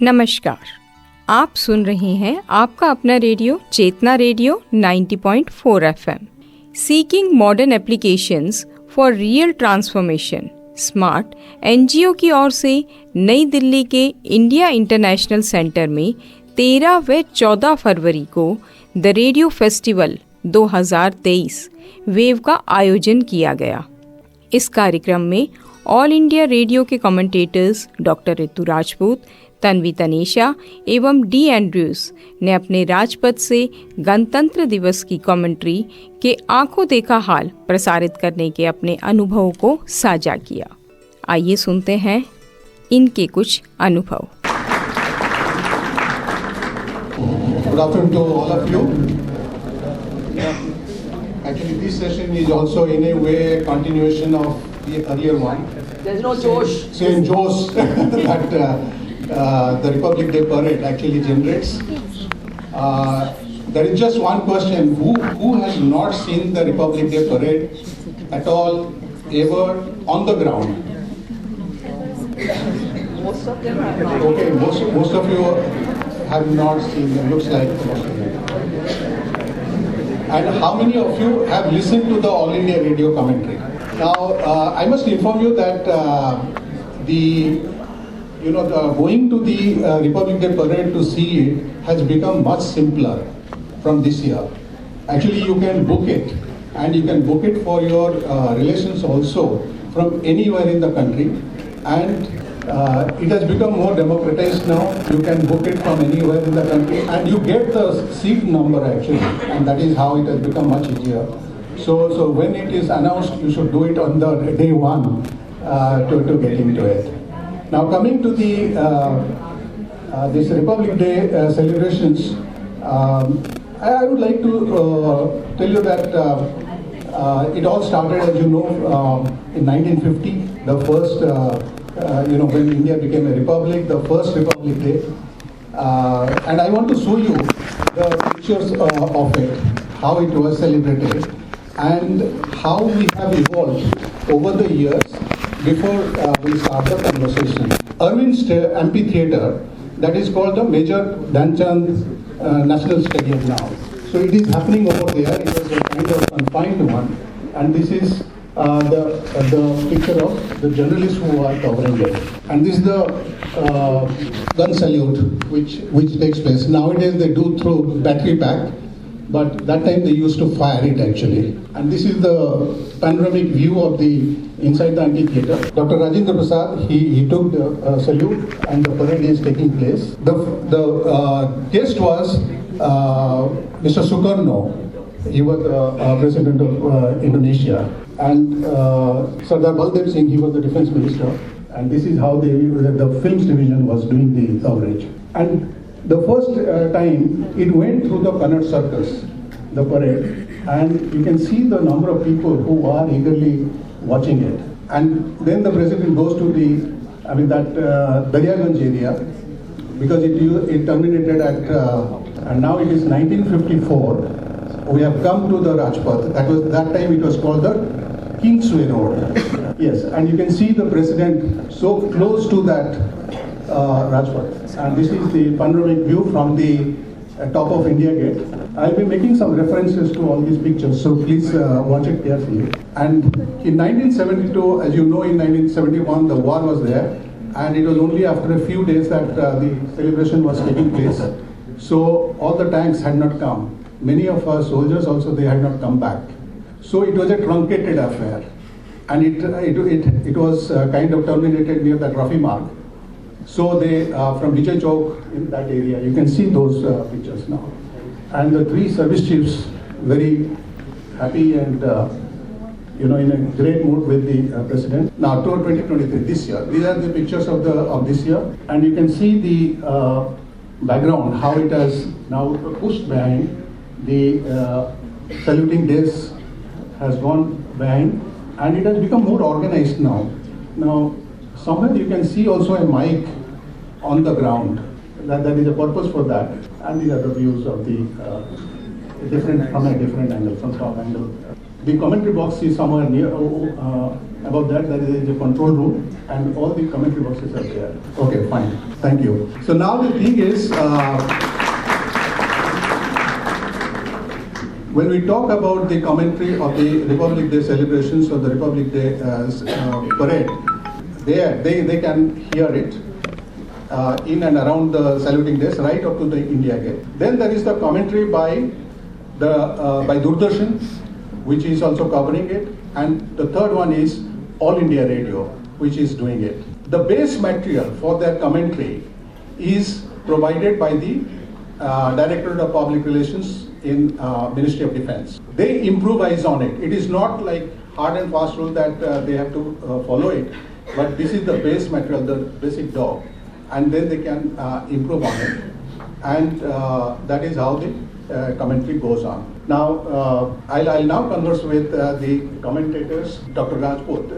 नमस्कार, आप सुन रहे हैं आपका अपना radio Chetna radio 90.4 FM। Seeking modern applications for real transformation smart NGO की ओर से नई दिल्ली के इंडिया इंटरनेशनल सेंटर में 13 व 14 फरवरी को द रेडियो फेस्टिवल 2023 वेव का आयोजन किया गया। इस कार्यक्रम में ऑल इंडिया रेडियो के कमेंटेटर्स डॉक्टर ऋतु राजपूत, तन्वी तनेशा एवं डी एंड्रयूज ने अपने राजपथ से गणतंत्र दिवस की कमेंट्री के आंखों देखा हाल प्रसारित करने के अपने अनुभवों को साझा किया। आइए सुनते हैं इनके कुछ अनुभव। Good afternoon to all of you. Actually, this session is also in a way a continuation of the earlier one. There's no Josh. Same Josh that the Republic Day parade actually generates. There is just one question: who has not seen the Republic Day parade at all, ever on the ground? Most of them are not. Okay, most of you have not seen them. Looks like most of you. And how many of you have listened to the All India Radio commentary? Now, I must inform you that going to the Republic Day parade to see it has become much simpler from this year. Actually, you can book it, and you can book it for your relations also from anywhere in the country. And it has become more democratized now. You can book it from anywhere in the country, and you get the seat number actually, and that is how it has become much easier. So when it is announced, you should do it on the day one to get into it. Now coming to the this Republic Day celebrations, I would like to tell you that it all started, as you know, in 1950, the first, when India became a republic, the first Republic Day. And I want to show you the pictures of it, how it was celebrated, and how we have evolved over the years. Before we start the conversation, Arvind Amphitheatre, that is called the Major Dhyanchand National Stadium now. So it is happening over there. It was a kind of confined one, and this is the picture of the journalists who are covering it. And this is the gun salute which takes place. Nowadays they do through battery pack, but that time they used to fire it actually. And this is the panoramic view of the inside the amphitheatre. Dr. Rajendra Prasad, he took the salute, and the parade is taking place. The guest was Mr. Sukarno. He was president of Indonesia. And Sardar Baldev Singh, he was the defense minister. And this is how the films division was doing the coverage. And the first time it went through the Kannada circus, the parade, and you can see the number of people who are eagerly watching it. And then the president goes to that Daryaganj area, because it terminated at, and now it is 1954. We have come to the Rajpath. That time it was called the Kingsway Road. Yes, and you can see the president so close to that Rajpath. And this is the panoramic view from the top of India Gate. I'll be making some references to all these pictures, so please watch it carefully. And in 1972, as you know, in 1971, the war was there, and it was only after a few days that the celebration was taking place. So all the tanks had not come. Many of our soldiers also, they had not come back. So it was a truncated affair, and it was kind of terminated near that Rafi Marg. So they, from Vijay Chowk in that area, you can see those pictures now. And the three service chiefs, very happy and in a great mood with the president. Now, October 2023, this year, these are the pictures of this year, and you can see the background, how it has now pushed behind. The saluting days has gone behind, and it has become more organized now. Now, somewhere you can see also a mic on the ground. That is a purpose for that. And these are the views of the from a different angle, from top angle. The commentary box is somewhere near Above that, there is a control room, and all the commentary boxes are there. Okay, fine. Thank you. So now the thing is, when we talk about the commentary of the Republic Day celebrations or the Republic Day parade, they can hear it in and around the saluting days, right up to the India Gate. Then there is the commentary by Doordarshan, which is also covering it, and the third one is All India Radio, which is doing it. The base material for their commentary is provided by the Directorate of Public Relations in Ministry of Defense. They improvise on it. It is not like hard and fast rule that they have to follow it, but this is the base material, the basic dog, and then they can improve on it, and that is how the commentary goes on. Now, I'll now converse with the commentators. Dr. Rajput,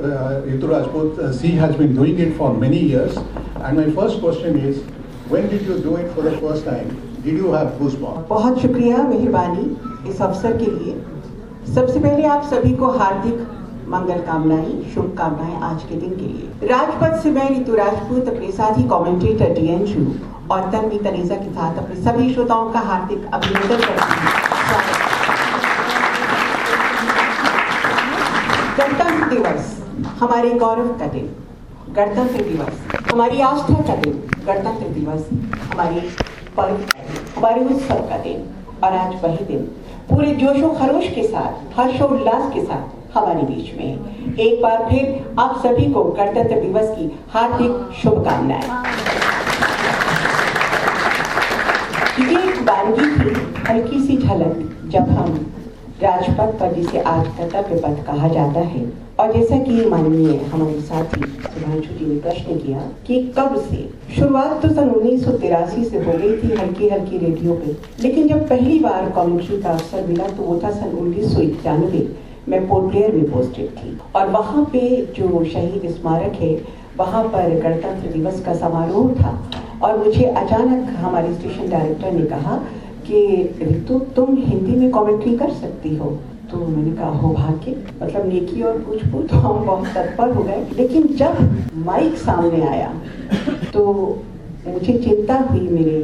Ritu Rajput, she has been doing it for many years, and my first question is, when did you do it for the first time? Did you have goosebumps? बहुत शुक्रिया, मेहरबानी इस अवसर के लिए। सबसे पहले आप सभी को हार्दिक मंगल कामनाएं, शुभकामनाएं आज के दिन के लिए। राजपथ से मैं रितु राजपूत अपने साथी कमेंटेटर डीएनजू और तन्वी तनीजा के साथ अपने सभी श्रोताओं का हार्दिक अभिनंदन करती हूँ। गणतंत्र दिवस हमारे गौरव का दिन, गणतंत्र दिवस हमारी आस्था का दिन, गणतंत्र दिवस हमारी पर्व, हमारे उत्सव का दिन, और आज वही दिन पूरे जोशो खरोश के साथ, हर्षोल्लास के साथ हमारे बीच में है। एक बार फिर आप सभी को गणतंत्र दिवस की हार्दिक शुभकामनाएं। ये एक वानगी थी, हल्की सी झलक, जब हम राजपथ पर, जिसे आज कर्तव्य पथ कहा जाता है, और जैसा कि माननीय हमारे साथी सुधांशु जी ने प्रश्न किया कि कब से, शुरुआत तो सन 1983 से हो गई थी हल्की हल्की रेडियो पे, लेकिन जब पहली बार कमेंट्री का अवसर मिला तो वो था सन 1991। मैं पोर्ट ब्लेयर में पोस्टेड थी, और वहाँ पे जो शहीद स्मारक है वहाँ पर गणतंत्र दिवस का समारोह था, और मुझे अचानक हमारे स्टेशन डायरेक्टर ने कहा कि रितु, तुम हिंदी में कमेंट्री कर सकती हो। तो मैंने कहा, हो भाग्य, मतलब नेकी और पूछ तो हम बहुत तत्पर हो गए। लेकिन जब माइक सामने आया तो मुझे चिंता हुई मेरे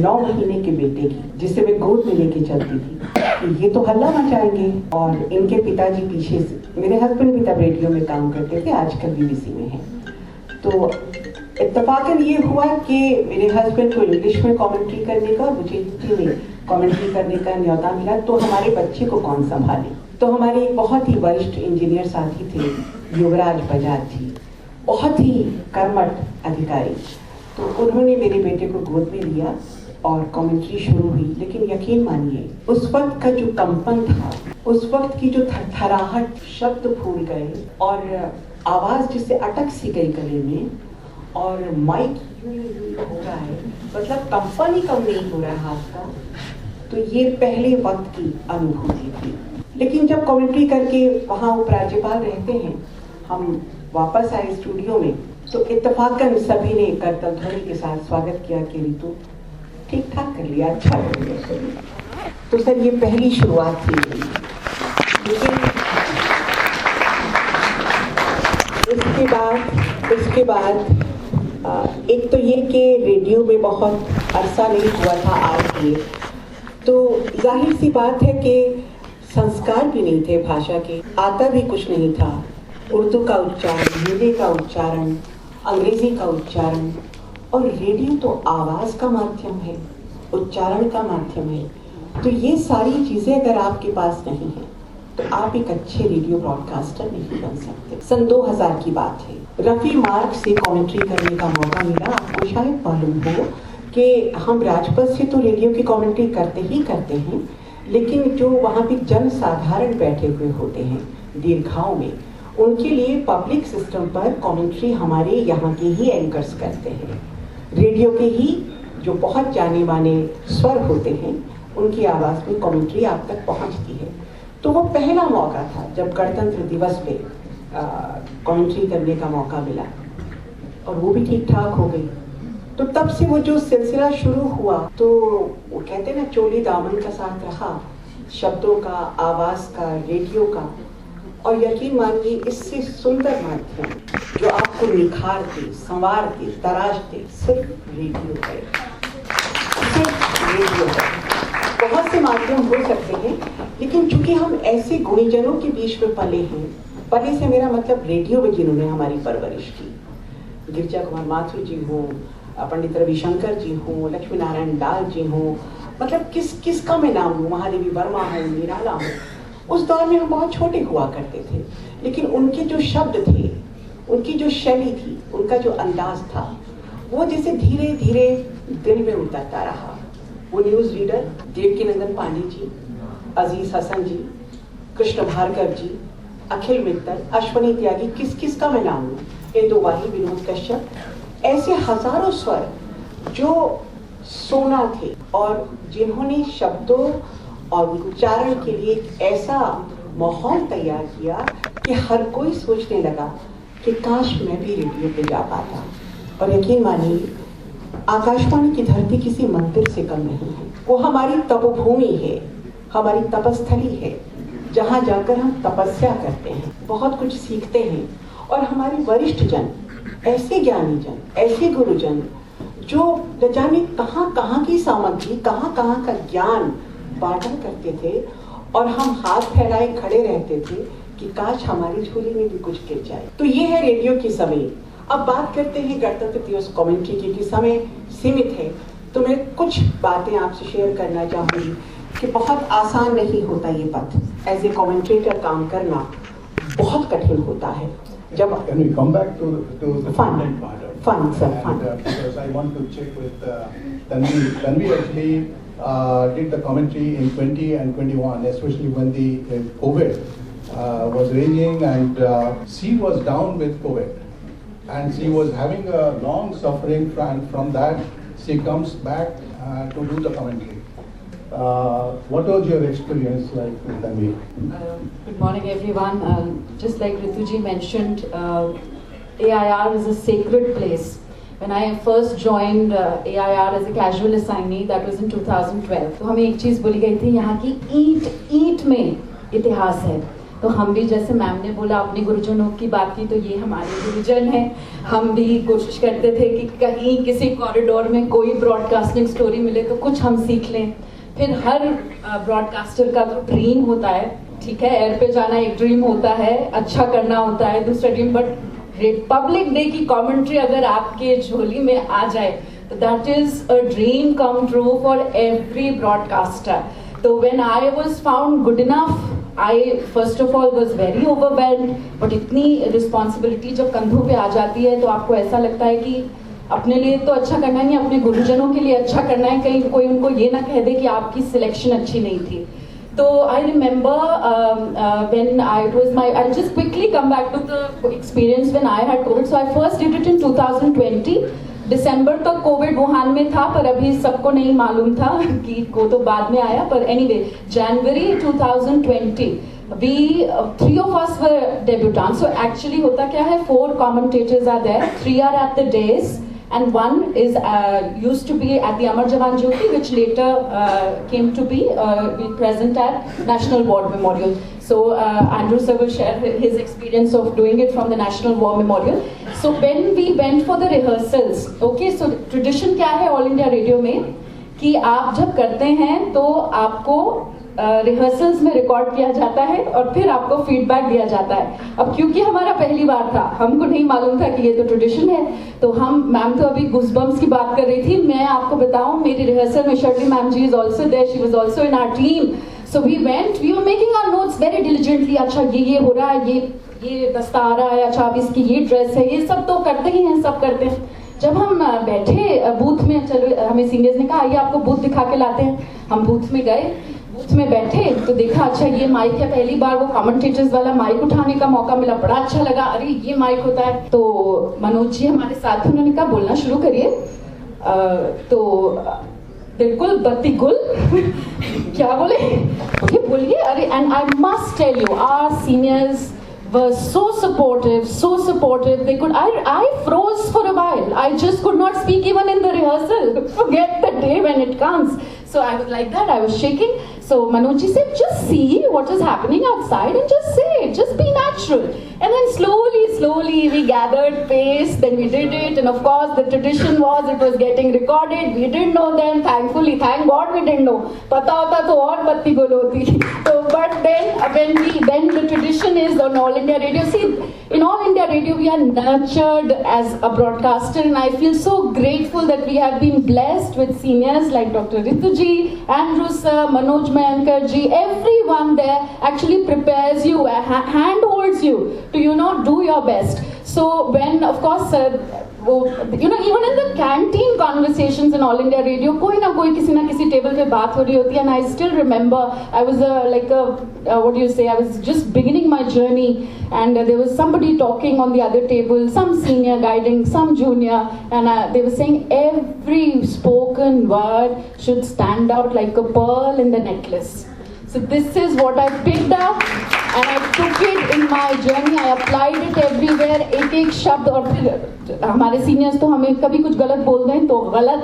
9 महीने के बेटे की, जिसे मैं गोद में लेके चलती थी। ये तो हल्ला मचाएंगे, और इनके पिताजी पीछे से, मेरे हस्बैंड भी तब रेडियो में काम करते थे, आजकल बीबीसी में है। तो इत्तेफाकन ये हुआ कि मेरे हस्बैंड को इंग्लिश में कमेंट्री करने का और मुझे हिंदी में कमेंट्री करने का न्यौता मिला। तो हमारे बच्चे को कौन संभाले? तो हमारे बहुत ही वरिष्ठ इंजीनियर साथी थे, युवराज बजाज जी, बहुत ही कर्मठ अधिकारी। तो उन्होंने मेरे बेटे को गोद में लिया और कमेंट्री शुरू हुई। लेकिन यकीन मानिए, उस वक्त का जो कंपन था, उस वक्त की जो थरथराहट, शब्द फूल गए और आवाज जिससे अटक सी गई गले में, और माइक हो रहा है, मतलब कंपन ही कम नहीं हो रहा है हाथ का। तो ये पहले वक्त की अनुभूति थी। लेकिन जब कमेंट्री करके वहाँ उपराज्यपाल रहते हैं, हम वापस आए स्टूडियो में, तो इत्तेफाकन सभी ने करतब ध्वनि के साथ स्वागत किया कि रितु ठीक ठाक कर लिया, अच्छा कर लिया। तो सर, ये पहली शुरुआत थी। लेकिन इसके बाद एक तो ये कि रेडियो में बहुत अरसा नहीं हुआ था आज के, तो जाहिर सी बात है कि संस्कार भी नहीं थे भाषा के, आता भी कुछ नहीं था। उर्दू का उच्चारण, हिंदी का उच्चारण, अंग्रेजी का उच्चारण, और रेडियो तो आवाज़ का माध्यम है, उच्चारण का माध्यम है। तो ये सारी चीज़ें अगर आपके पास नहीं है तो आप एक अच्छे रेडियो ब्रॉडकास्टर नहीं बन सकते। सन 2000 की बात है, रफ़ी मार्ग से कमेंट्री करने का मौका मिला। आपको शायद मालूम हो कि हम राजपथ से तो रेडियो की कमेंट्री करते ही करते हैं, लेकिन जो वहाँ पे जन साधारण बैठे हुए होते हैं दीर्घाओं में, उनके लिए पब्लिक सिस्टम पर कमेंट्री हमारे यहाँ के ही एंकर्स करते हैं। रेडियो के ही जो बहुत जाने माने स्वर होते हैं, उनकी आवाज़ में कमेंट्री आप तक पहुँचती है। तो वो पहला मौका था जब गणतंत्र दिवस पे कमेंट्री करने का मौका मिला, और वो भी ठीक ठाक हो गई। तो तब से वो जो सिलसिला शुरू हुआ, तो वो कहते ना, चोली दामन का साथ रहा, शब्दों का, आवाज़ का, रेडियो का, और यकीन मानिए इससे सुंदर माध्यम जो आपको निखारते, संवारते, तराशते सिर्फ रेडियो है, सिर्फ रेडियो है। बहुत से माध्यम हो सकते हैं, लेकिन चूंकि हम ऐसे गुणीजनों के बीच में पले हैं, पले से मेरा मतलब रेडियो में जिन्होंने हमारी परवरिश की, गिरजा कुमार माथुर जी हों, पंडित रविशंकर जी हों, लक्ष्मी नारायण दास जी हों, मतलब किसका मैं नाम लूँ, महादेवी वर्मा हो, निराला हो। उस दौर में हम बहुत छोटे हुआ करते थे, लेकिन उनके जो शब्द थे, उनकी जो शैली थी, उनका जो अंदाज था, वो जैसे धीरे धीरे दिल में उतरता रहा। वो न्यूज़ रीडर देवकीनंदन पांडे जी, अजीज हसन जी, कृष्ण भार्गव जी, अखिल मित्तल, अश्वनी त्यागी, किस का मैं नाम लूँ, इंदुवाही, विनोद कश्यप, ऐसे हजारों स्वर जो सोना थे और जिन्होंने शब्दों और उच्चारण के लिए एक ऐसा माहौल तैयार किया कि हर कोई सोचने लगा कि काश मैं भी रेडियो पे जा पाता। और यकीन मानिए आकाशवाणी की धरती किसी मंदिर से कम नहीं है, वो हमारी तपोभूमि है, हमारी तपस्थली है, जहाँ जाकर हम तपस्या करते हैं, बहुत कुछ सीखते हैं। और हमारे वरिष्ठ जन, ऐसे ज्ञानी जन, ऐसे गुरुजन जो न जाने कहाँ की सामग्री, कहाँ का ज्ञान बांटा करते थे, और हम हाथ फैलाए खड़े रहते थे कि काश हमारी झोली में भी कुछ गिर जाए। तो ये है रेडियो की समय। अब बात करते हैं गणतंत्र दिवस कमेंट्री की, कि समय सीमित है, तो मैं कुछ बातें आपसे शेयर करना चाहूँगी कि बहुत आसान नहीं होता ये पथ। एज ए कमेंट्रेटर काम करना बहुत कठिन होता है। जब Can we come back to the Fun. content part? Fun, sir, fun. Because I want to check with Tanvi. Tanvi actually did the commentary in 20 and 21, especially when the COVID was raging, and she was down with COVID, and she was having a long suffering, and from that she comes back to do the commentary. What was your experience like with Tanvi? Good morning, everyone. Just like Rituji mentioned, AIR is a sacred place. When I first joined AIR as a casual assignee, that was in 2012. तो हमें एक चीज़ बोली गई थी, यहाँ की ईंट में इतिहास है। तो हम भी, जैसे मैम ने बोला, अपने गुरुजनों की बात की, तो ये हमारे गुरुजन हैं। हम भी कोशिश करते थे कि कहीं किसी कॉरिडोर में कोई ब्रॉडकास्टिंग स्टोरी मिले तो कुछ हम सीख लें। फिर हर ब्रॉडकास्टर का तो ड्रीम होता है, ठीक है, एयर पे जाना एक ड्रीम होता है, अच्छा करना होता है दूसरा ड्रीम, बट रिपब्लिक डे की कमेंट्री अगर आपके झोली में आ जाए तो that is a dream come true for every broadcaster. तो when I was found good enough, I first of all was very overwhelmed, but इतनी रिस्पॉन्सिबिलिटी जब कंधों पे आ जाती है तो आपको ऐसा लगता है कि अपने लिए तो अच्छा करना नहीं, अपने गुरुजनों के लिए अच्छा करना है, कहीं कोई उनको ये ना कह दे कि आपकी सिलेक्शन अच्छी नहीं थी। तो I remember when I'll just quickly come back to the experience when I had COVID. So I first did it in 2020. दिसंबर तक कोविड वुहान में था, पर अभी सबको नहीं मालूम था कि को तो बाद में आया, पर anyway January 2020 we 3 of us were debutants. So actually होता क्या है, 4 commentators are there, 3 are at the dais and 1 is used to be at the Amar Jawan Jyoti, which later came to be present at National War Memorial. So Andrew sir will share his experience of doing it from the National War Memorial. So when we went for the rehearsals, okay, so tradition क्या है All India Radio में, कि आप जब करते हैं तो आपको रिहर्सल्स में रिकॉर्ड किया जाता है और फिर आपको फीडबैक दिया जाता है। अब क्योंकि हमारा पहली बार था, हमको नहीं मालूम था कि ये तो ट्रेडिशन है, तो हम, मैम तो अभी गूज़बम्प्स की बात कर रही थी, मैं आपको बताऊं मेरी रिहर्सल में Shirley ma'am ji is also there, she was also in our team. So we were making our notes very diligently, अच्छा ये हो रहा है, ये दस्ता आ रहा है, अच्छा अब इसकी ये ड्रेस है, ये सब तो करते ही हैं, सब करते हैं। जब हम बैठे बूथ में, चलो हमें सीनियर्स ने कहा आइए आपको बूथ दिखा के लाते हैं, हम बूथ में गए, बूथ में बैठे तो देखा अच्छा ये माइक है, पहली बार वो कमेंटेटर्स वाला माइक उठाने का मौका मिला, बड़ा अच्छा लगा, अरे ये माइक होता है। तो मनोज जी हमारे साथ, उन्होंने कहा बोलना शुरू करिए, तो बिल्कुल बत्ती गुल क्या बोले, बोलिए, अरे and I must tell you our seniors were so supportive. They could, I froze for a while. I just could not speak even in the rehearsal. Forget the day when it comes. So I was like that, I was shaking. So Manojji said, just see what is happening outside and just say it, just be natural. And then slowly we gathered pace, then we did it, and of course the tradition was it was getting recorded. We didn't know then, thankfully, thank God we didn't know. Pata hota to aur batti gul hoti. So, but then then the tradition is on All India Radio. See, in All India Radio we are nurtured as a broadcaster, and I feel so grateful that we have been blessed with seniors like Dr. Rituji, Andrew sir, Manoj Mayankar ji. Everyone there actually prepares you, handholds you to do your best. So when of course even in the canteen conversations in All India Radio, कोई ना कोई किसी ना किसी table पे बात हो रही होती है, and I still remember I was I was just beginning my journey, and there was somebody talking on the other table, some senior guiding some junior, and they were saying every spoken word should stand out like a pearl in the necklace. So this is what I picked up, and I took it in my journey. I applied it everywhere. एक शब्द, और फिर हमारे seniors तो हमें कभी कुछ गलत बोल दें तो गलत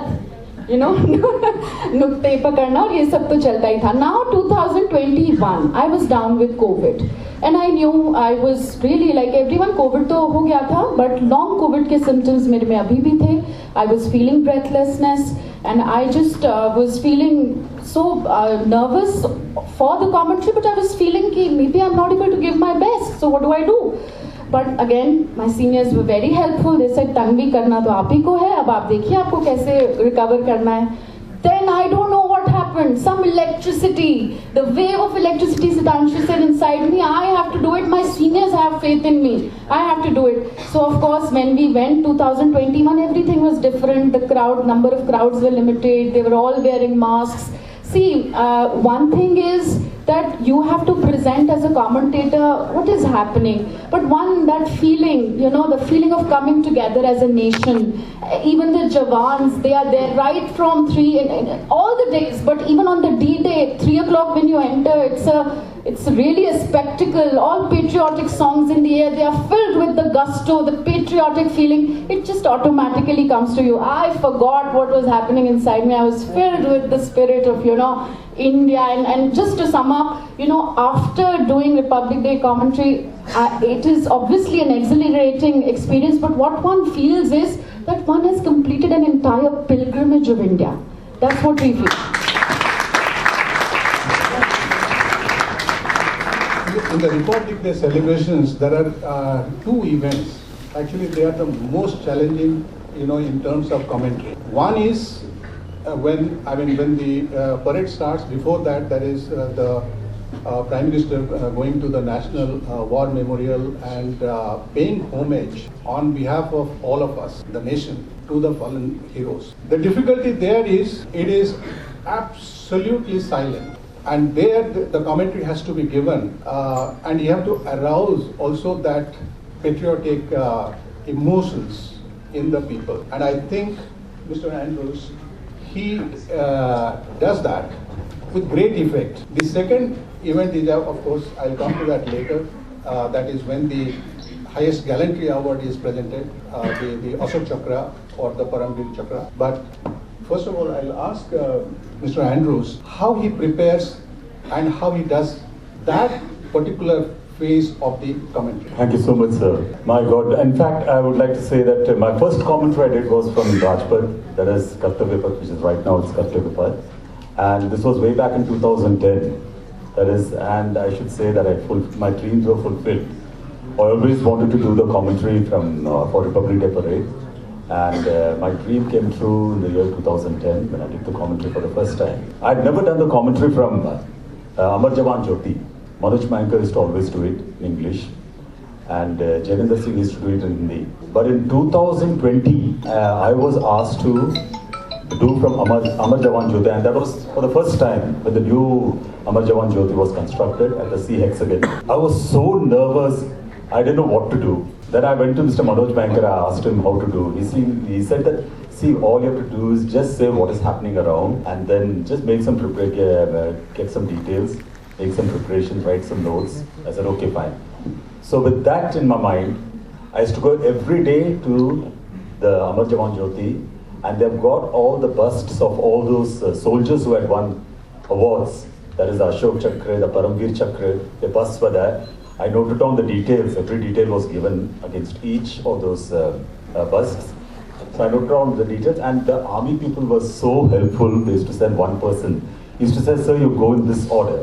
नुक्ते पकड़ना, और ये सब तो चलता ही था. Now 2021, I was down with COVID, and I knew I was really like everyone. COVID तो हो गया था, but long COVID के symptoms मेरे में अभी भी थे. I was feeling breathlessness, and I just was feeling so nervous for the commentary, but I was feeling that maybe I'm not able to give my best. So what do I do? But again, my seniors were very helpful. They said, Tanvi, करना तो आप ही को है, अब आप देखिए आपको कैसे recover करना है. Then I don't know what happened. Some electricity, the wave of electricity, Sitanshu said inside me, I have to do it. My seniors have faith in me. I have to do it. So of course, when we went 2021, everything was different. The number of crowds were limited. They were all wearing masks. See, one thing is that you have to present as a commentator what is happening. But that feeling, the feeling of coming together as a nation. Even the Jawans, they are there right from 3, all the days. But even on the D-Day, 3 o'clock when you enter, it's really a spectacle. All patriotic songs in the air. They are filled with the gusto, the patriotic feeling. It just automatically comes to you. I forgot what was happening inside me. I was filled with the spirit of, India. And just to sum up, after doing Republic Day commentary, it is obviously an exhilarating experience. But what one feels is that one has completed an entire pilgrimage of India. That's what we feel. In the Republic Day celebrations, there are 2 events. Actually, they are the most challenging, in terms of commentary. One is when the parade starts. Before that, there is the Prime Minister going to the National War Memorial and paying homage on behalf of all of us, the nation, to the fallen heroes. The difficulty there is, it is absolutely silent. And there the commentary has to be given, and you have to arouse also that patriotic emotions in the people. And I think Mr. Andrews, he does that with great effect. The second event is, of course, I'll come to that later. That is when the highest gallantry award is presented, the Ashok Chakra or the Paramveer Chakra. But first of all, I'll ask Mr. Andrews how he prepares and how he does that particular phase of the commentary. Thank you so much, sir. My God. In fact, I would like to say that my first commentary I did was from Rajpath, that is Kartavya Path, which is right now it's Kartavya Path. And this was way back in 2010. That is, and I should say that my dreams were fulfilled. I always wanted to do the commentary for Republic Day Parade. And my dream came true in the year 2010 when I did the commentary for the first time. I'd never done the commentary from Amar Jawan Jyoti. Manoj Mayankar used to always do it in English, and Javinder Singh used to do it in Hindi. But in 2020, I was asked to do from Amar Jawan Jyoti, and that was for the first time when the new Amar Jawan Jyoti was constructed at the Sea Hexagon. I was so nervous, I didn't know what to do. Then I went to Mr. Manoj Mayankar, I asked him how to do. He said that, see, all you have to do is just say what is happening around, and then just make some get some details, make some preparations, write some notes. I said, okay, fine. So with that in my mind, I used to go every day to the Amar Jawan Jyoti, and they've got all the busts of all those soldiers who had won awards That is the Ashok Chakra, the Paramveer Chakra, the busts were there. I noted down the details. Every detail was given against each of those busts. So I noted down the details, and the army people were so helpful. They used to send one person. He used to say, "Sir, you go in this order.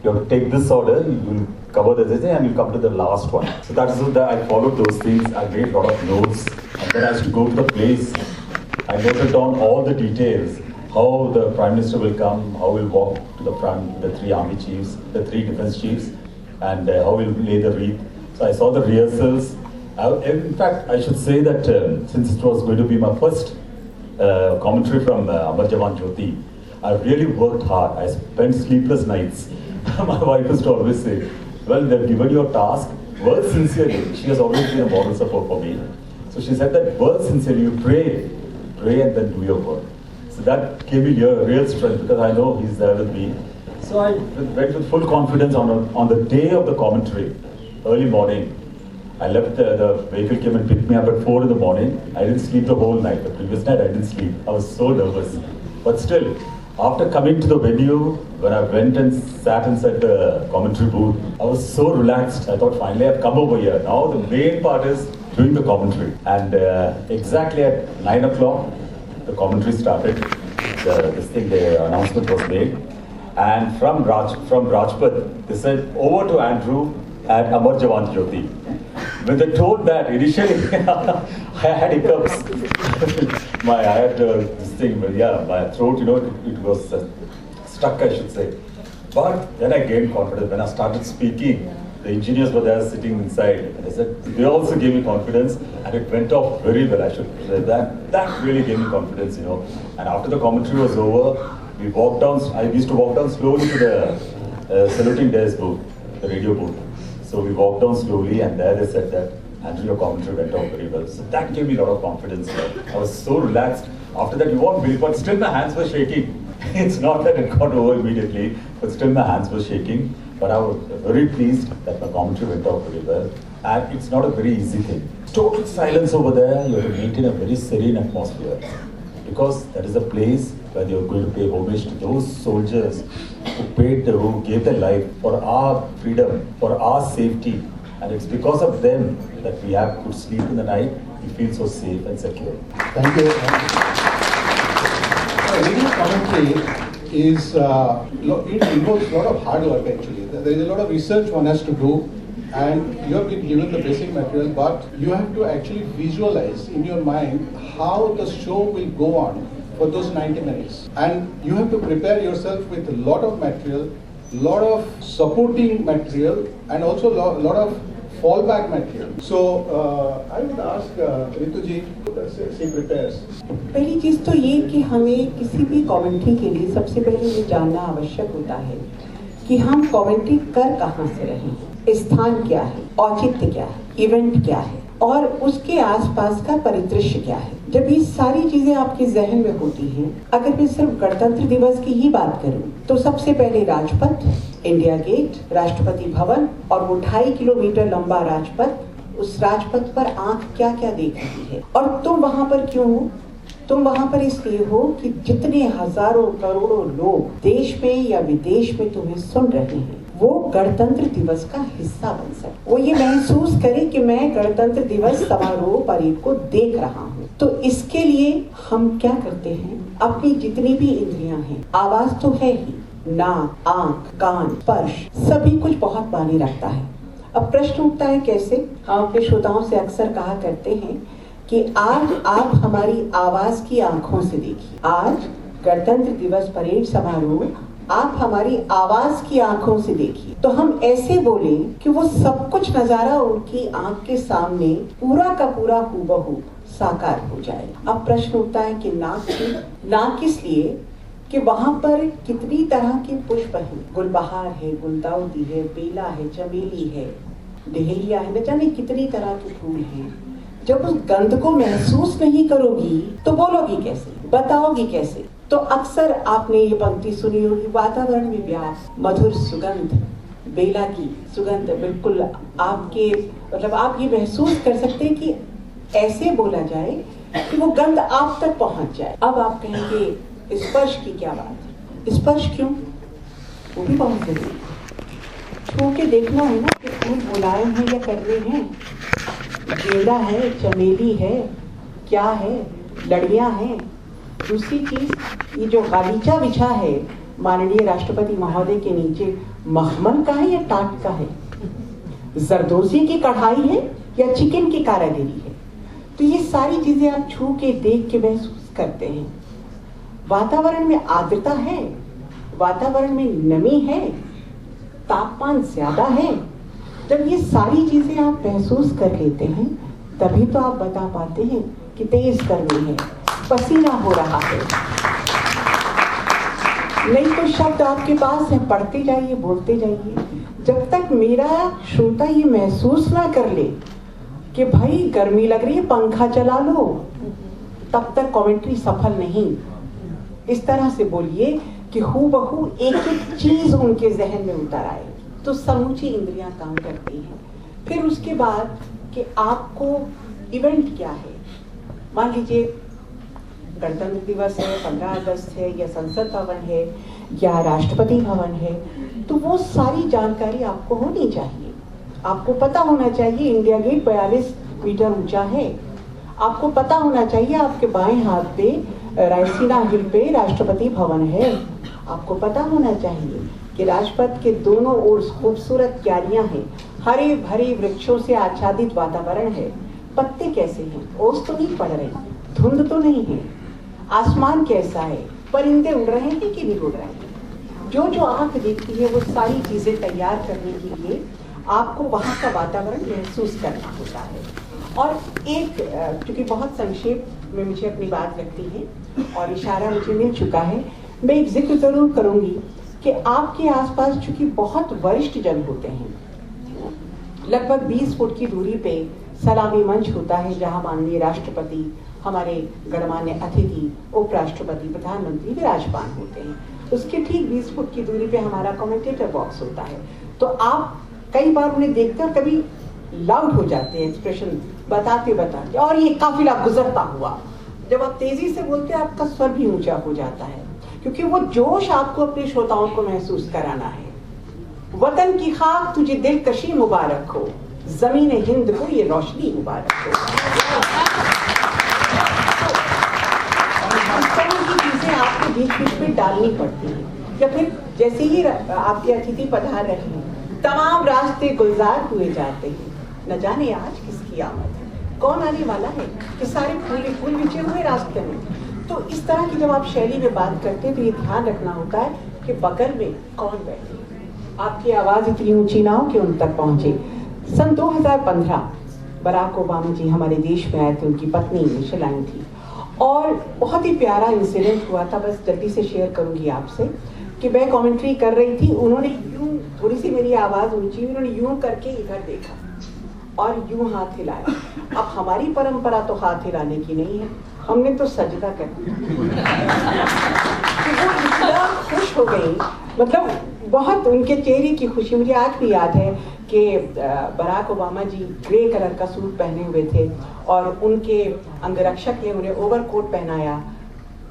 You have to take this order. You will cover the thing, and you come to the last one." So that's that. I followed those things. I made a lot of notes, and then I used to go to the place. I noted down all the details. How the Prime Minister will come, how he'll walk to the front, the three army chiefs, the three defense chiefs, and how he'll lay the wreath. So I saw the rehearsals. In fact, I should say that since it was going to be my first commentary from Amar Jawan Jyoti, I really worked hard. I spent sleepless nights. My wife used to always say, "Well, they've given you a task, work sincerely." She has always been a moral support for me. So she said that work sincerely, you pray and then do your work. So that gave me real strength because I know he's there with me. So I went with full confidence on the day of the commentary, early morning. I left, the vehicle came and picked me up at 4 in the morning. I didn't sleep the whole night. The previous night I didn't sleep. I was so nervous. But still, after coming to the venue, when I went and sat inside the commentary booth, I was so relaxed. I thought, finally I've come over here. Now the main part is doing the commentary. And exactly at 9 o'clock, the commentary started. The announcement was made. And from Rajpath, they said, "Over to Andrew at Amar Jawan Jyoti." When they told that, initially I had hiccups. I had this thing, my throat, it was stuck, I should say. But then I gained confidence. When I started speaking, the engineers were there sitting inside, and they also gave me confidence, and it went off very well, I should say. That really gave me confidence, And after the commentary was over, we walked down. I used to walk down slowly to the saluting days booth, the radio booth. So we walked down slowly, and there they said that, "Andrew, your commentary went off very well." So that gave me a lot of confidence. I was so relaxed. After that, you won't believe, but still my hands were shaking. It's not that it got over immediately, but still my hands were shaking. But I was very pleased that my commentary went off very well. And it's not a very easy thing. Total silence over there. You have to maintain a very serene atmosphere. Because that is a place where you're going to pay homage to those soldiers who gave their life for our freedom, for our safety. And it's because of them that we have good sleep in the night. We feel so safe and secure. Thank you. Radio commentary is, it involves a lot of hard work actually. There is a lot of research one has to do, and you have been given the basic material, but you have to actually visualize in your mind how the show will go on for those 90 minutes. And you have to prepare yourself with a lot of material, lot of supporting material, and also a lot of fallback material. So I would ask Ritu ji, she prepares. पहली चीज तो ये कि हमें किसी भी commentary के लिए सबसे पहले ये जानना आवश्यक होता है कि हम कमेंट्री कर कहाँ से रहे हैं, स्थान क्या है, औचित्य क्या है, इवेंट क्या है और उसके आसपास का परिदृश्य क्या है। जब ये सारी चीजें आपके जहन में होती हैं, अगर मैं सिर्फ गणतंत्र दिवस की ही बात करूं तो सबसे पहले राजपथ, इंडिया गेट, राष्ट्रपति भवन और वो 2.5 किलोमीटर लंबा राजपथ, उस राजपथ पर आंख क्या क्या देख रही है। और तुम वहां पर क्यों हो? तुम वहां पर इसलिए हो कि जितने हजारों करोड़ों लोग देश में या विदेश में तुम्हें सुन रहे हैं वो गणतंत्र दिवस का हिस्सा बन सके, वो ये महसूस करे कि मैं गणतंत्र दिवस समारोह परेड को देख रहा हूँ। तो इसके लिए हम क्या करते हैं, अपनी जितनी भी इंद्रियां हैं, आवाज तो है ही, नाक, आंख, कान, स्पर्श, सभी कुछ बहुत मायने रखता है। अब प्रश्न उठता है कैसे? हम अपने श्रोताओं से अक्सर कहा करते हैं कि आज आप हमारी आवाज की आंखों से देखिए, आज गणतंत्र दिवस परेड समारोह आप हमारी आवाज की आंखों से देखिए। तो हम ऐसे बोले कि वो सब कुछ नजारा उनकी आंख के सामने पूरा का पूरा हूबहू साकार हो जाए। अब प्रश्न उठता है कि नाक किस लिए कि वहां पर कितनी तरह के पुष्प हैं, गुलबहार है, गुलदाउदी है, बेला है, चमेली है, डहेलिया है, न जाने कितनी तरह के फूल हैं। जब उस गंध को महसूस नहीं करोगी तो बोलोगी कैसे, बताओगी कैसे? तो अक्सर आपने ये पंक्ति सुनी होगी, वातावरण में व्याप्त मधुर सुगंध, बेला की सुगंध बिल्कुल आपके मतलब आप ये महसूस कर सकते हैं कि ऐसे बोला जाए कि वो गंध आप तक पहुंच जाए। अब आप कहेंगे स्पर्श की क्या बात है? स्पर्श क्यों? वो भी बहुत जरूरी है। छू के देखना है ना कि फूल मुलायम है या कड़वे हैं, गेंदा है, चमेली है, क्या है, लड़ियां हैं। दूसरी चीज, ये जो गालीचा बिछा है माननीय राष्ट्रपति महोदय के नीचे, मखमल का है या टाट का है, जरदोजी की कढ़ाई है या चिकन की कारागिरी है। तो ये सारी चीजें आप छू के देख के महसूस करते हैं। वातावरण में आर्द्रता है, वातावरण में नमी है, तापमान ज्यादा है। जब ये सारी चीजें आप महसूस कर लेते हैं तभी तो आप बता पाते हैं कि तेज गर्मी है, पसीना हो रहा है। नहीं तो शब्द आपके पास है, पढ़ते जाइए, बोलते जाइए। जब तक मेरा श्रोता ये महसूस ना कर ले कि भाई गर्मी लग रही है, पंखा चला लो, तब तक कमेंट्री सफल नहीं। इस तरह से बोलिए कि हूबहू एक एक चीज उनके जहन में उतर आए, तो समूची इंद्रियां काम करती हैं। फिर उसके बाद कि आपको इवेंट क्या है, मान लीजिए गणतंत्र दिवस है, 15 अगस्त है, या संसद भवन है, या राष्ट्रपति भवन है, तो वो सारी जानकारी आपको होनी चाहिए। आपको पता होना चाहिए इंडिया गेट 42 मीटर ऊंचा है। आपको पता होना चाहिए आपके बाएं हाथ पे रायसीना हिल पे राष्ट्रपति भवन है। आपको पता होना चाहिए कि राजपथ के दोनों ओर खूबसूरत क्यारियां हैं, हरे भरे वृक्षों से आच्छादित वातावरण है। पत्ते कैसे हैं, ओस तो नहीं पड़ रही, धुंध तो नहीं है, आसमान कैसा है, परिंदे उड़ रहे हैं कि नहीं उड़ रहे हैं। जो आंख देखती है वो सारी चीजें तैयार करने के लिए आपको वहां का वातावरण महसूस करना होता है। और एक, क्योंकि बहुत संक्षेप में मुझे अपनी बात रखती है और इशारा मुझे मिल चुका है, मैं एक जिक्र जरूर करूंगी कि आपके आसपास चूंकि बहुत वरिष्ठ जन होते हैं, लगभग 20 फुट की दूरी पे सलामी मंच होता है जहां माननीय राष्ट्रपति, हमारे गणमान्य अतिथि, उपराष्ट्रपति, प्रधानमंत्री विराजमान होते हैं। उसके ठीक 20 फुट की दूरी पे हमारा कमेंटेटर बॉक्स होता है। तो आप कई बार उन्हें देखकर कभी लाउड हो जाते हैं, एक्सप्रेशन बताते बताते, और ये काफिला गुजरता हुआ, जब आप तेजी से बोलते हैं आपका स्वर भी ऊंचा हो जाता है, क्योंकि वो जोश आपको अपने श्रोताओं को महसूस कराना है। वतन की खाक तुझे दिलकशी मुबारक हो, जमीन हिंद को ये रोशनी मुबारक हो। इस तरह की चीजें आपको बीच बीच में डालनी पड़ती हैं। या फिर जैसे ही आपके अतिथि पधार रहे हैं, तमाम रास्ते गुलजार हुए जाते हैं, न जाने आज किसकी आमद है, कौन आने वाला है, कि सारे फूल बिछे हुए रास्ते में। तो इस तरह की जब आप शैली में बात करते हैं तो ये ध्यान रखना होता है कि बगल में कौन बैठे, आपकी आवाज इतनी ऊंची ना हो कि उन तक पहुंचे। सन 2015 बराक ओबामा जी हमारे देश में आए थे, उनकी पत्नी मिशेल आई थी, और बहुत ही प्यारा इंसिडेंट हुआ था। बस जल्दी से शेयर करूंगी आपसे कि मैं कमेंट्री कर रही थी, उन्होंने यूं, थोड़ी सी मेरी आवाज ऊंची, उन्होंने यूं करके इधर देखा और यूं हाथ हिलाया। अब हमारी परंपरा तो हाथ हिलाने की नहीं है, हमने तो सजदा कर दिया। वो इतना खुश हो गई, मतलब बहुत उनके चेहरे की खुशी मुझे आज भी याद है कि बराक ओबामा जी ग्रे कलर का सूट पहने हुए थे और उनके अंगरक्षक ने उन्हें ओवरकोट पहनाया।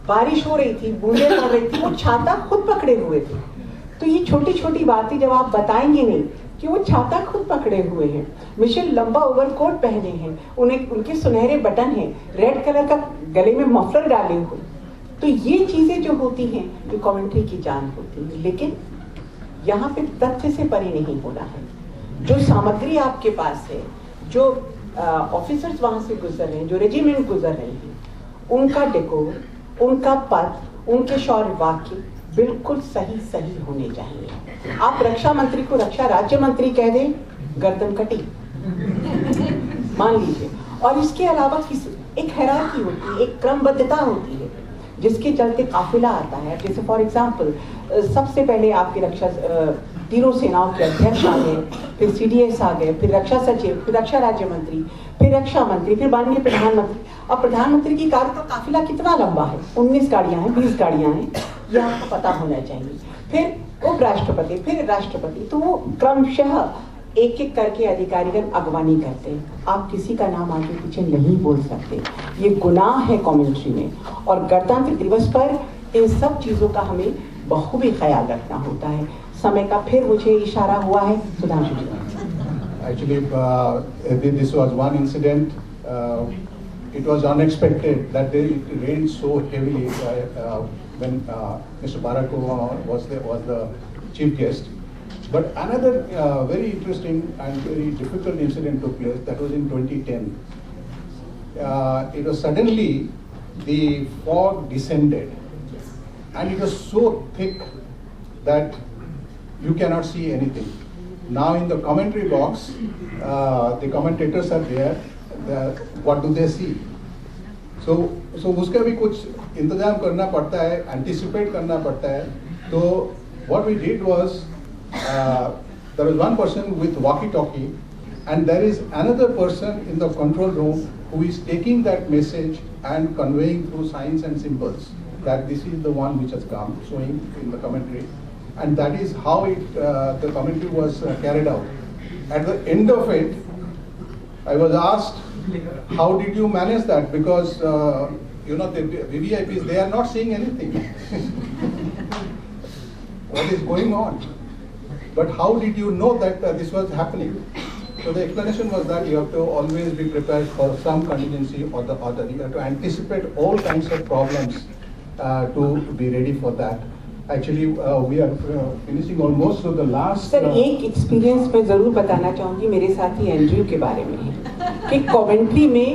बारिश हो रही थी, बूंदें पड़ रही थी, वो छाता खुद पकड़े हुए थे। तो ये छोटी छोटी बातें जब आप बताएंगे नहीं कि वो छाता खुद पकड़े हुए हैं, मिशेल लंबा ओवरकोट पहने हैं, उन्हें उनके सुनहरे बटन हैं, रेड कलर का गले में मफलर डाले हुए, तो ये चीजें जो होती हैं ये कमेंट्री की जान होती है। लेकिन यहाँ पे तथ्य से परे नहीं होना है। जो सामग्री आपके पास है, जो ऑफिसर्स वहां से गुजर रहे हैं, जो रेजिमेंट गुजर रहे हैं, उनका डेकोर, उनका पद, उनके शौर्य वाक्य बिल्कुल सही सही होने चाहिए। आप रक्षा मंत्री को रक्षा राज्य मंत्री कह दें, गर्दन कटी मान लीजिए। और इसके अलावा एक हायरार्की होती है, एक क्रमबद्धता होती है जिसके चलते काफिला आता है। जैसे फॉर एग्जाम्पल सबसे पहले आपकी रक्षा तीनों सेनाओं के अध्यक्ष आ गए, फिर CDS आ गए, फिर रक्षा सचिव, फिर रक्षा राज्य मंत्री, फिर रक्षा मंत्री, फिर माननीय प्रधानमंत्री। अब प्रधानमंत्री की कार का काफिला कितना लंबा है, 19 गाड़ियां हैं, 20 गाड़ियां हैं, यह आपको पता होना चाहिए। फिर उपराष्ट्रपति, फिर राष्ट्रपति, तो वो क्रमशः एक एक करके अधिकारीगण अगवानी करते हैं। आप किसी का नाम आगे पीछे नहीं बोल सकते, ये गुनाह है कमेंट्री में। और गणतंत्र दिवस पर इन सब चीजों का हमें बखूबी ख्याल रखना होता है। समय का फिर मुझे इशारा हुआ है। सुधांशु जी। Actually, this was one incident. It was unexpected that it rained so heavily when Mr. Barack Obama was the chief guest. But another very interesting and very difficult incident took place. That was in 2010. It was suddenly the fog descended, and it was so thick that you cannot see anything. Now in the commentary box, the commentators are there. What do they see? So उसका भी कुछ इंतजाम करना पड़ता है, anticipate करना पड़ता है. So what we did was there was one person with walkie-talkie, and there is another person in the control room who is taking that message and conveying through signs and symbols that this is the one which has come, showing in the commentary, and that is how the commentary was carried out. At the end of it, I was asked, how did you manage that? Because the VVIPs, they are not seeing anything. What is going on? But how did you know that this was happening? So the explanation was that you have to always be prepared for some contingency or the other. You have to anticipate all kinds of problems to be ready for that. Actually, we are finishing almost to the last. Sir एक experience मैं ज़रूर बताना चाहूँगी मेरे साथी Andrew के बारे में है कि कमेंट्री में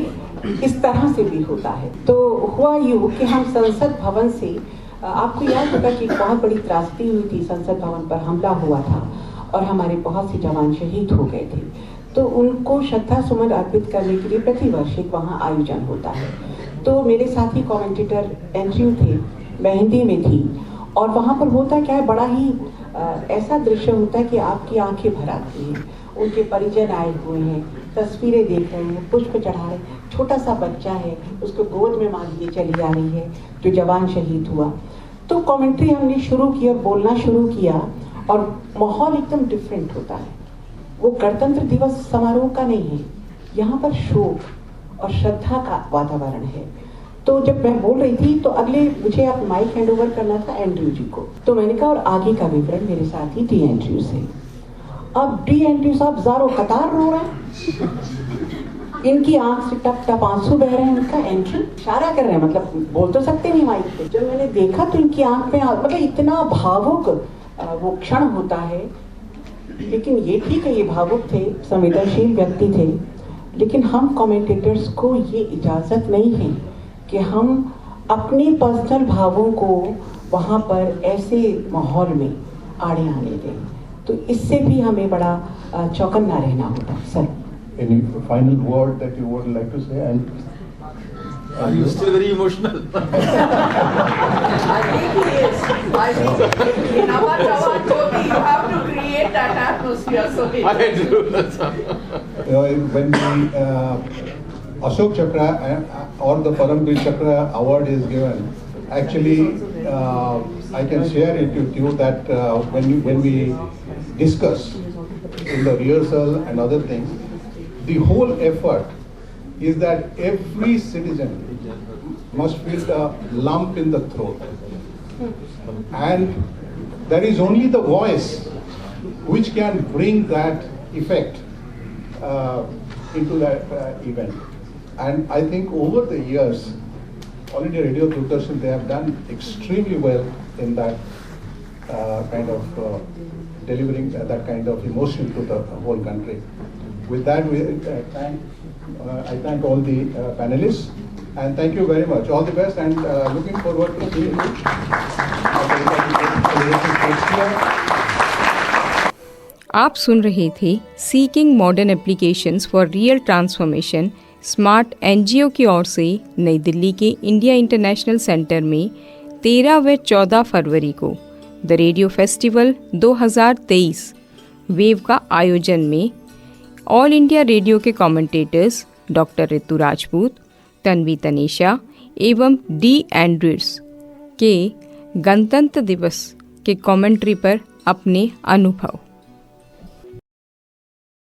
इस तरह से भी होता है। तो हुआ यूँ कि हम संसद भवन से आपको याद होगा कि बहुत बड़ी त्रासदी हुई थी, संसद भवन पर हमला हुआ था और हमारे बहुत से जवान शहीद हो गए थे। तो उनको श्रद्धा सुमन अर्पित करने के लिए प्रतिवर्ष एक वहाँ आयोजन होता है। तो मेरे साथी कमेंटेटर एंड्रयू थे, मैं हिंदी में थी, और वहाँ पर होता क्या है, बड़ा ही ऐसा दृश्य होता है कि आपकी आंखें भर आती हैं। उनके परिजन आए हुए हैं, तस्वीरें देख रहे हैं, पुष्प चढ़ा रहे हैं, छोटा सा बच्चा है, उसको गोद में मां लिए चली जा रही है जो जवान शहीद हुआ। तो कमेंट्री हमने शुरू की और बोलना शुरू किया और माहौल एकदम डिफरेंट होता है। वो गणतंत्र दिवस समारोह का नहीं है, यहाँ पर शोक और श्रद्धा का वातावरण है। तो जब मैं बोल रही थी तो अगले मुझे अब माइक हैंड ओवर करना था एंड्रयू जी को। तो मैंने कहा और आगे का विवरण मेरे साथ ही डी एंड्रयू से। अब डी एंड्रयू साहब ज़ारो कतार रो रहे हैं, इनकी आंख से टप टप आंसू बह रहे हैं। उनका एंड्रयू इशारा कर रहे हैं, मतलब बोल तो सकते नहीं माइक पे। जब मैंने देखा तो इनकी आंख में मतलब इतना भावुक वो क्षण होता है। लेकिन ये ठीक है, ये भावुक थे, संवेदनशील व्यक्ति थे, लेकिन हम कमेंटेटर्स को ये इजाज़त नहीं है कि हम अपने पर्सनल भावों को वहाँ पर ऐसे माहौल में आड़े आने दें। तो इससे भी हमें बड़ा चौकन्ना रहना होता है। Sir, any final word that you would like to say? And are you still very emotional? I think he is. I think in our Jogi, you have to create that atmosphere. So I do. when the Ashok Chakra or the Paramveer Chakra award is given, actually I can share it with you that when we discuss in the rehearsal and other things, the whole effort is that every citizen must feel a lump in the throat, and there is only the voice which can bring that effect into that event. And I think over the years, All India Radio Doordarshan, they have done extremely well in that kind of delivering that kind of emotion to the whole country. With that, I thank all the panelists, and thank you very much. All the best, and looking forward to seeing you next year. आप सुन रहे थे seeking modern applications for real transformation smart NGO की ओर से नई दिल्ली के India international centre में 13 व 14 फरवरी को द रेडियो फेस्टिवल 2023 वेव का आयोजन में ऑल इंडिया रेडियो के कमेंटेटर्स डॉक्टर रितु राजपूत, तन्वी तनेशा एवं डी एंड्रयूस के गणतंत्र दिवस के कमेंट्री पर अपने अनुभव